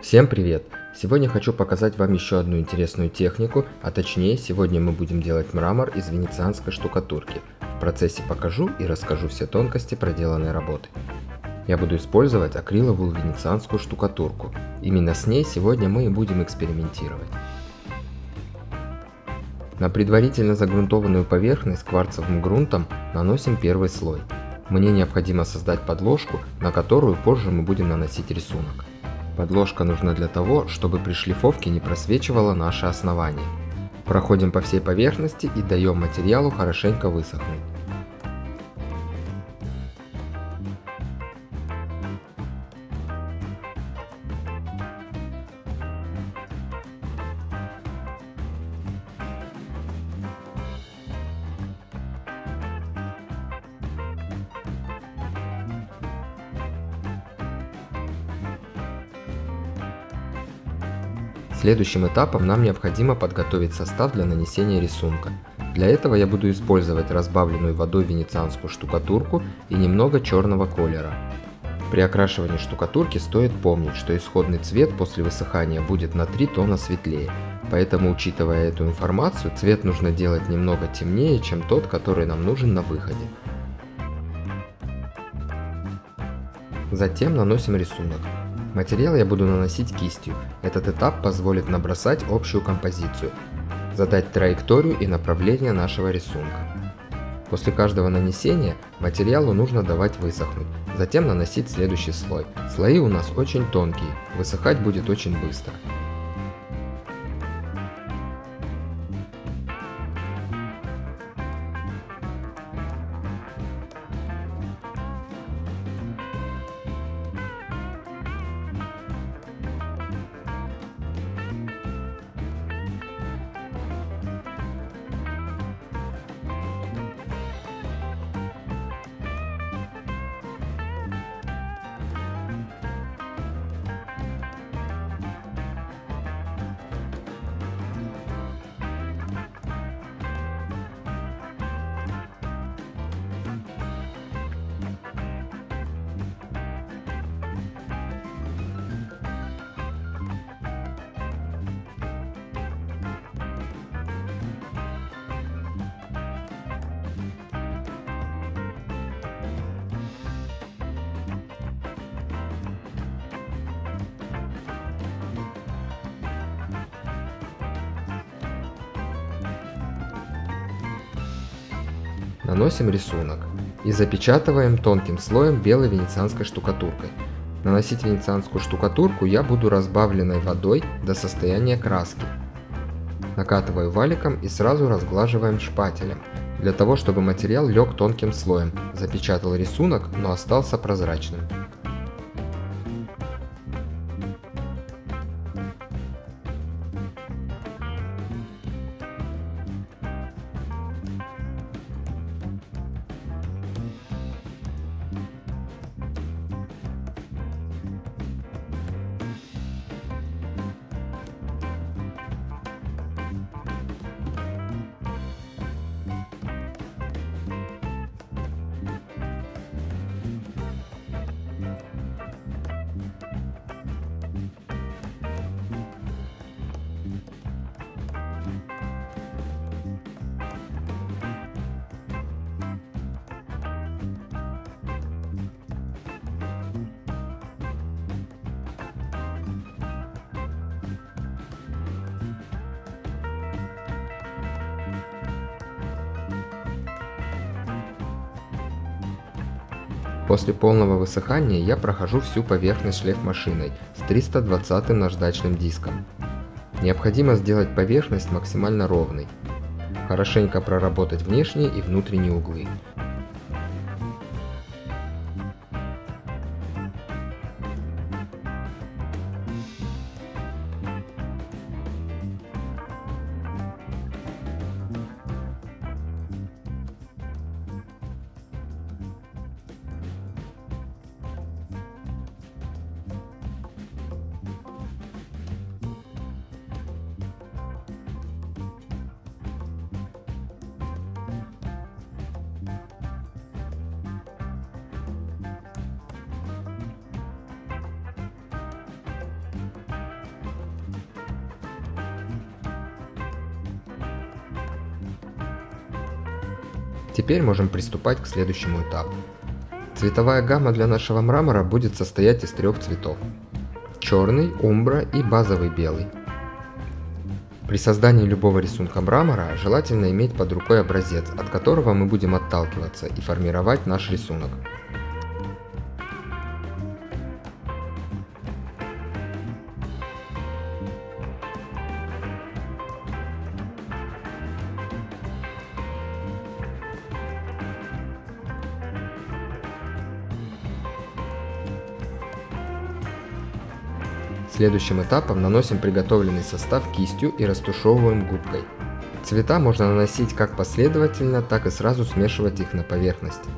Всем привет! Сегодня хочу показать вам еще одну интересную технику, а точнее сегодня мы будем делать мрамор из венецианской штукатурки. В процессе покажу и расскажу все тонкости проделанной работы. Я буду использовать акриловую венецианскую штукатурку. Именно с ней сегодня мы и будем экспериментировать. На предварительно загрунтованную поверхность кварцевым грунтом наносим первый слой. Мне необходимо создать подложку, на которую позже мы будем наносить рисунок. Подложка нужна для того, чтобы при шлифовке не просвечивало наше основание. Проходим по всей поверхности и даем материалу хорошенько высохнуть. Следующим этапом нам необходимо подготовить состав для нанесения рисунка. Для этого я буду использовать разбавленную водой венецианскую штукатурку и немного черного колера. При окрашивании штукатурки стоит помнить, что исходный цвет после высыхания будет на 3 тона светлее, поэтому, учитывая эту информацию, цвет нужно делать немного темнее, чем тот, который нам нужен на выходе. Затем наносим рисунок. Материал я буду наносить кистью. Этот этап позволит набросать общую композицию, задать траекторию и направление нашего рисунка. После каждого нанесения материалу нужно давать высохнуть, затем наносить следующий слой. Слои у нас очень тонкие, высыхать будет очень быстро. Наносим рисунок и запечатываем тонким слоем белой венецианской штукатуркой. Наносить венецианскую штукатурку я буду разбавленной водой до состояния краски. Накатываю валиком и сразу разглаживаем шпателем, для того чтобы материал лег тонким слоем, запечатал рисунок, но остался прозрачным. После полного высыхания я прохожу всю поверхность шлейф-машиной с 320 наждачным диском. Необходимо сделать поверхность максимально ровной. Хорошенько проработать внешние и внутренние углы. Теперь можем приступать к следующему этапу. Цветовая гамма для нашего мрамора будет состоять из 3 цветов: черный, умбра и базовый белый. При создании любого рисунка мрамора желательно иметь под рукой образец, от которого мы будем отталкиваться и формировать наш рисунок. Следующим этапом наносим приготовленный состав кистью и растушевываем губкой. Цвета можно наносить как последовательно, так и сразу смешивать их на поверхности.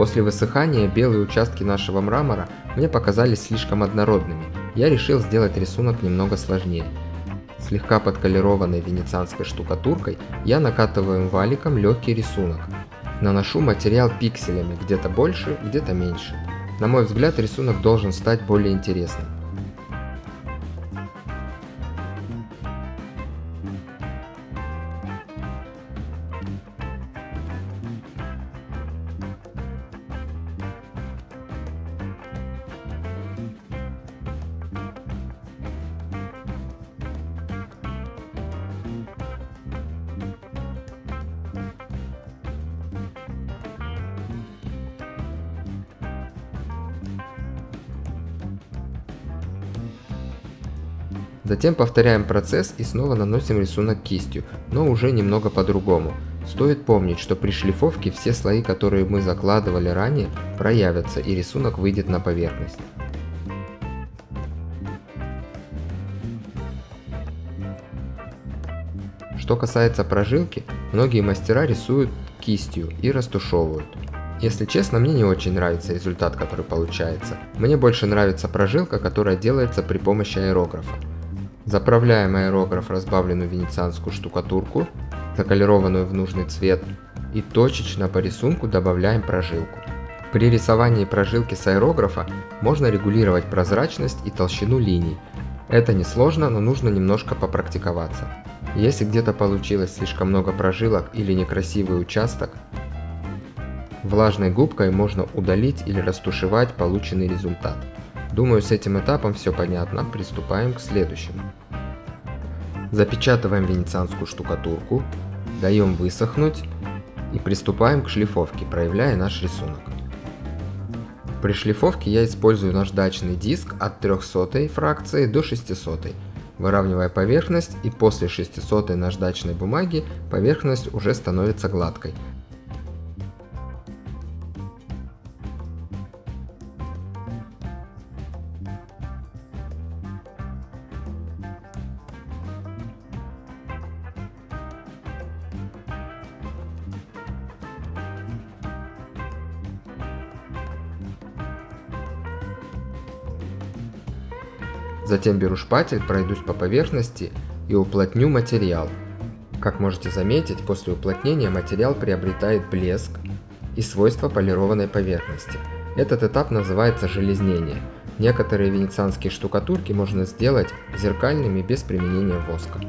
После высыхания белые участки нашего мрамора мне показались слишком однородными. Я решил сделать рисунок немного сложнее. Слегка подколерованной венецианской штукатуркой я накатываю валиком легкий рисунок. Наношу материал пикселями, где-то больше, где-то меньше. На мой взгляд, рисунок должен стать более интересным. Затем повторяем процесс и снова наносим рисунок кистью, но уже немного по-другому. Стоит помнить, что при шлифовке все слои, которые мы закладывали ранее, проявятся и рисунок выйдет на поверхность. Что касается прожилки, многие мастера рисуют кистью и растушевывают. Если честно, мне не очень нравится результат, который получается. Мне больше нравится прожилка, которая делается при помощи аэрографа. Заправляем аэрограф в разбавленную венецианскую штукатурку, заколированную в нужный цвет, и точечно по рисунку добавляем прожилку. При рисовании прожилки с аэрографа можно регулировать прозрачность и толщину линий. Это несложно, но нужно немножко попрактиковаться. Если где-то получилось слишком много прожилок или некрасивый участок, влажной губкой можно удалить или растушевать полученный результат. Думаю, с этим этапом все понятно, приступаем к следующему. Запечатываем венецианскую штукатурку, даем высохнуть и приступаем к шлифовке, проявляя наш рисунок. При шлифовке я использую наждачный диск от 300 фракции до 600, выравнивая поверхность, и после 600 наждачной бумаги поверхность уже становится гладкой. Затем беру шпатель, пройдусь по поверхности и уплотню материал. Как можете заметить, после уплотнения материал приобретает блеск и свойства полированной поверхности. Этот этап называется железнение. Некоторые венецианские штукатурки можно сделать зеркальными без применения воска.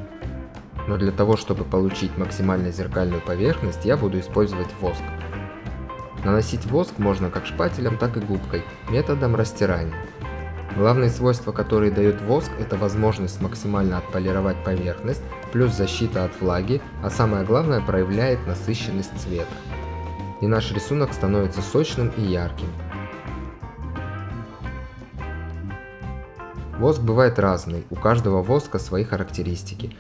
Но для того, чтобы получить максимально зеркальную поверхность, я буду использовать воск. Наносить воск можно как шпателем, так и губкой, методом растирания. Главные свойства, которые дает воск, это возможность максимально отполировать поверхность, плюс защита от влаги, а самое главное, проявляет насыщенность цвета. И наш рисунок становится сочным и ярким. Воск бывает разный, у каждого воска свои характеристики.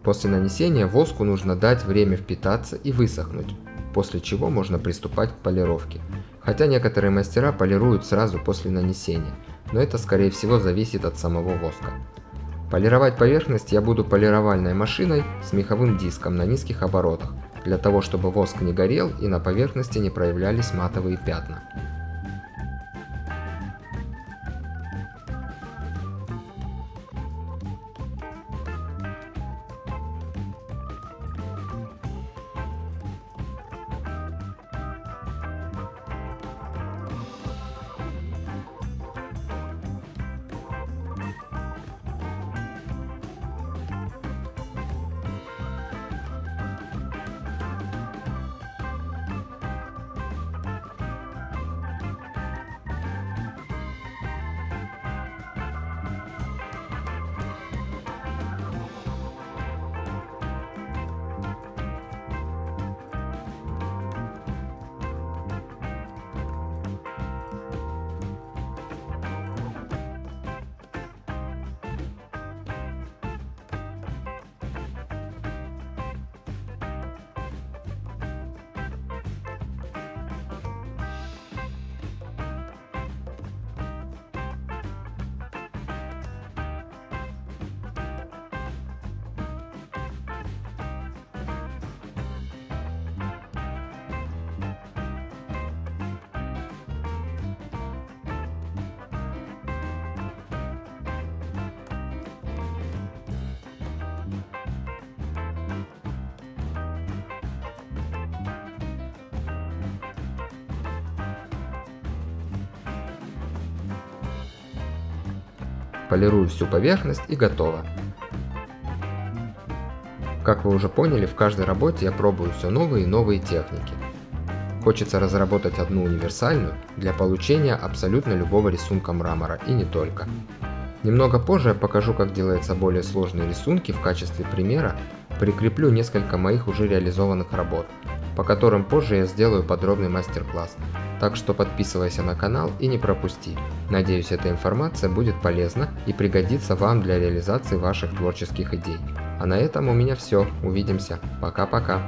После нанесения воску нужно дать время впитаться и высохнуть, после чего можно приступать к полировке. Хотя некоторые мастера полируют сразу после нанесения, но это скорее всего зависит от самого воска. Полировать поверхность я буду полировальной машиной с меховым диском на низких оборотах, для того чтобы воск не горел и на поверхности не проявлялись матовые пятна. Полирую всю поверхность и готово. Как вы уже поняли, в каждой работе я пробую все новые и новые техники. Хочется разработать одну универсальную для получения абсолютно любого рисунка мрамора, и не только. Немного позже я покажу, как делаются более сложные рисунки. В качестве примера прикреплю несколько моих уже реализованных работ. по которым позже я сделаю подробный мастер-класс. Так что подписывайся на канал и не пропусти. Надеюсь, эта информация будет полезна и пригодится вам для реализации ваших творческих идей. А на этом у меня все. Увидимся. Пока-пока.